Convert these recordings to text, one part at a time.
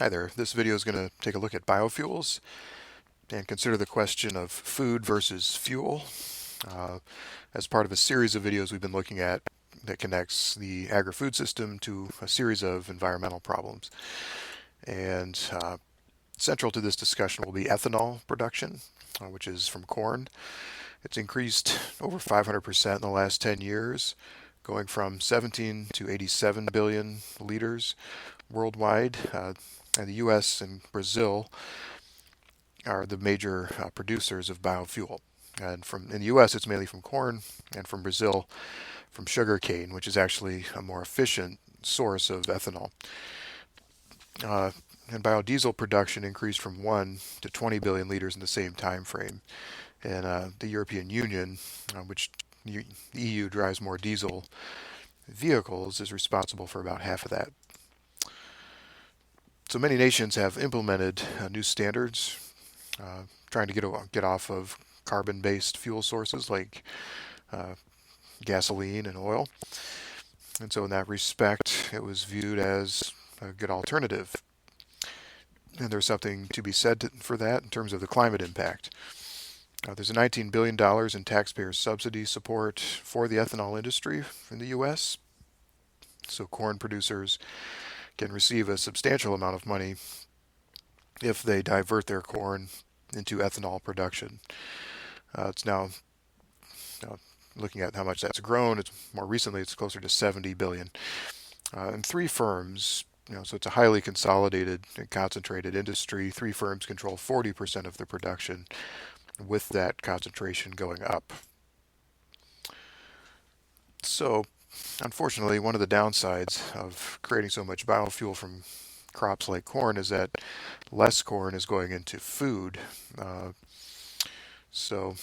Hi there. This video is going to take a look at biofuels and consider the question of food versus fuel uh, as part of a series of videos we've been looking at that connects the agri-food system to a series of environmental problems. And central to this discussion will be ethanol production, which is from corn. It's increased over 500% in the last 10 years, going from 17 to 87 billion liters worldwide. And the U.S. and Brazil are the major producers of biofuel. And in the U.S., it's mainly from corn, and from Brazil, from sugarcane, which is actually a more efficient source of ethanol. Uh, and biodiesel production increased from 1 to 20 billion liters in the same time frame. And the European Union, which the EU drives more diesel vehicles, is responsible for about half of that. So many nations have implemented new standards, trying to get off of carbon-based fuel sources like uh, gasoline and oil. And so in that respect, it was viewed as a good alternative. And there's something to be said for that in terms of the climate impact. There's a $19 billion in taxpayer subsidy support for the ethanol industry in the U.S. So corn producers can receive a substantial amount of money if they divert their corn into ethanol production. It's now looking at how much that's grown. It's more recently it's closer to 70 billion. And three firms, so it's a highly consolidated and concentrated industry. Three firms control 40% of the production, with that concentration going up. So, unfortunately, one of the downsides of creating so much biofuel from crops like corn is that less corn is going into food. Uh, so,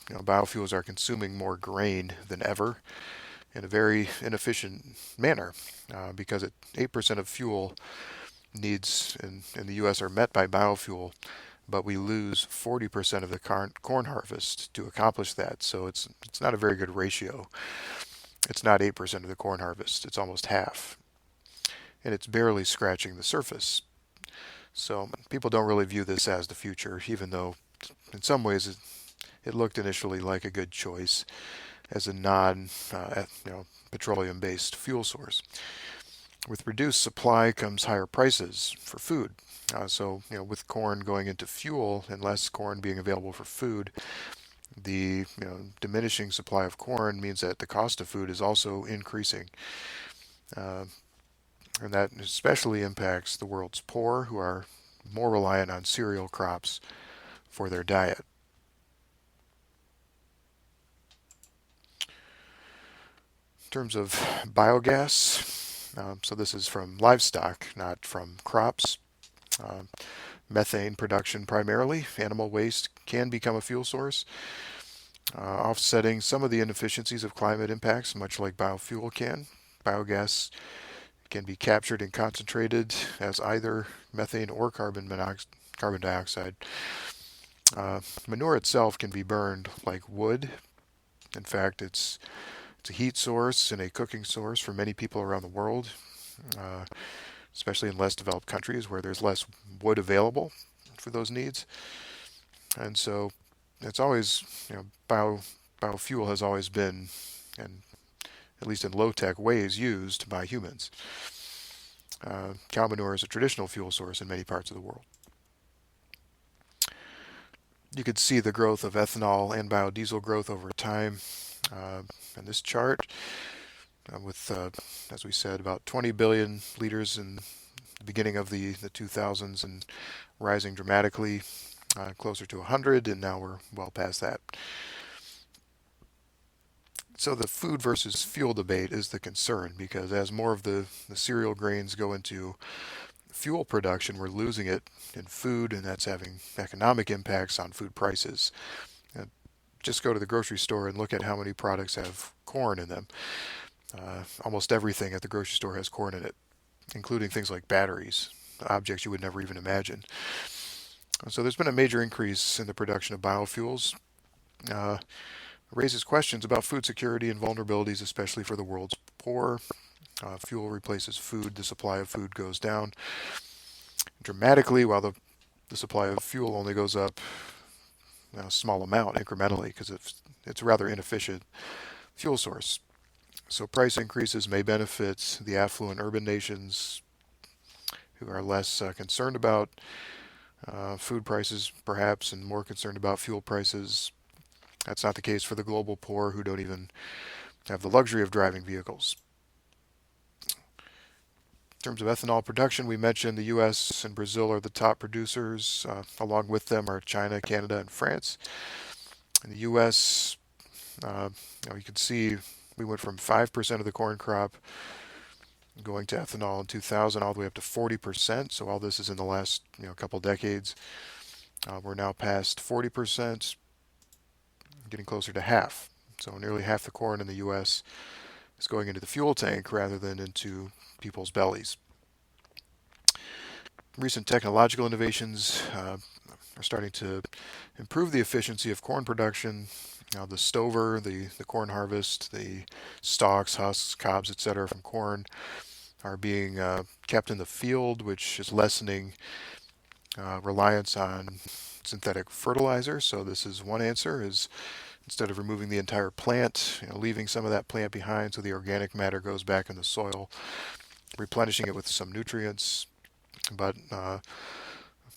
biofuels are consuming more grain than ever in a very inefficient manner, because 8% of fuel needs in the U.S. are met by biofuel, but we lose 40% of the corn harvest to accomplish that. So it's not a very good ratio. It's not 8% of the corn harvest, it's almost half. And it's barely scratching the surface. So people don't really view this as the future, even though in some ways it looked initially like a good choice as a petroleum-based fuel source. With reduced supply comes higher prices for food. So, with corn going into fuel and less corn being available for food, the diminishing supply of corn means that the cost of food is also increasing. Uh, and that especially impacts the world's poor, who are more reliant on cereal crops for their diet. In terms of biogas, so this is from livestock, not from crops. Uh, Methane production primarily. Animal waste can become a fuel source, offsetting some of the inefficiencies of climate impacts, much like biofuel can. Biogas can be captured and concentrated as either methane or carbon dioxide. Manure itself can be burned like wood. In fact, it's a heat source and a cooking source for many people around the world, uh, especially in less developed countries where there's less wood available for those needs. And so it's always, biofuel has always been, and at least in low-tech ways, used by humans. Cow manure is a traditional fuel source in many parts of the world. You could see the growth of ethanol and biodiesel growth over time uh, in this chart, with, as we said, about 20 billion liters in the beginning of the 2000s and rising dramatically, closer to 100, and now we're well past that. So the food versus fuel debate is the concern, because as more of the cereal grains go into fuel production, we're losing it in food, and that's having economic impacts on food prices. Uh, just go to the grocery store and look at how many products have corn in them. Almost everything at the grocery store has corn in it, including things like batteries, objects you would never even imagine. So there's been a major increase in the production of biofuels. Uh, Raises questions about food security and vulnerabilities, especially for the world's poor. Fuel replaces food, the supply of food goes down. dramatically, while the supply of fuel only goes up a small amount incrementally because it's a rather inefficient fuel source. So price increases may benefit the affluent urban nations who are less concerned about food prices, perhaps, and more concerned about fuel prices. That's not the case for the global poor who don't even have the luxury of driving vehicles. In terms of ethanol production, we mentioned the U.S. and Brazil are the top producers. Along with them are China, Canada, and France. In the U.S., you can see we went from 5% of the corn crop going to ethanol in 2000 all the way up to 40%. So all this is in the last couple decades. We're now past 40%, getting closer to half. So nearly half the corn in the U.S. is going into the fuel tank rather than into people's bellies. Recent technological innovations are starting to improve the efficiency of corn production. Now, the stover, the corn harvest, the stalks, husks, cobs, etc. from corn are being kept in the field, which is lessening reliance on synthetic fertilizer. So this is one answer: is instead of removing the entire plant, leaving some of that plant behind so the organic matter goes back in the soil, replenishing it with some nutrients. But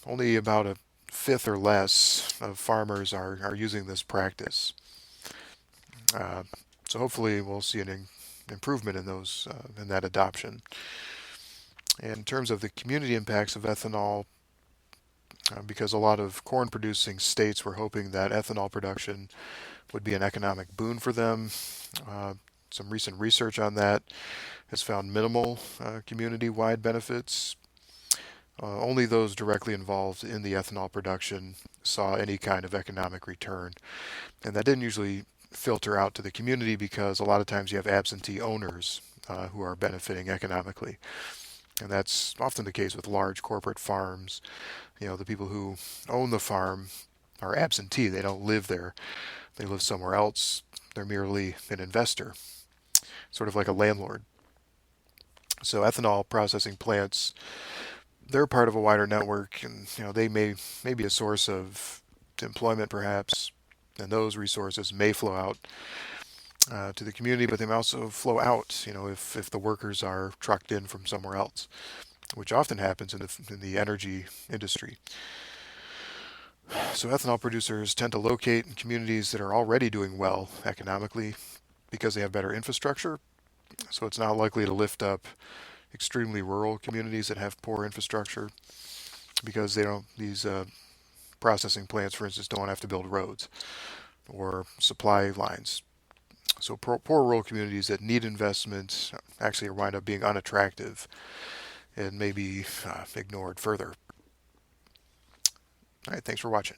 only about a fifth or less of farmers are using this practice. So hopefully we'll see an improvement in those in that adoption. And in terms of the community impacts of ethanol, because a lot of corn producing states were hoping that ethanol production would be an economic boon for them. Some recent research on that has found minimal community-wide benefits. Only those directly involved in the ethanol production saw any kind of economic return. And that didn't usually filter out to the community because a lot of times you have absentee owners who are benefiting economically. And that's often the case with large corporate farms. The people who own the farm are absentee. They don't live there. They live somewhere else. They're merely an investor, sort of like a landlord. So ethanol processing plants, they're part of a wider network, and they may be a source of employment perhaps, and those resources may flow out to the community, but they may also flow out, if the workers are trucked in from somewhere else, which often happens in the energy industry. So ethanol producers tend to locate in communities that are already doing well economically because they have better infrastructure. So it's not likely to lift up extremely rural communities that have poor infrastructure because these processing plants, for instance, don't have to build roads or supply lines. So poor rural communities that need investment actually wind up being unattractive and maybe ignored further. All right, thanks for watching.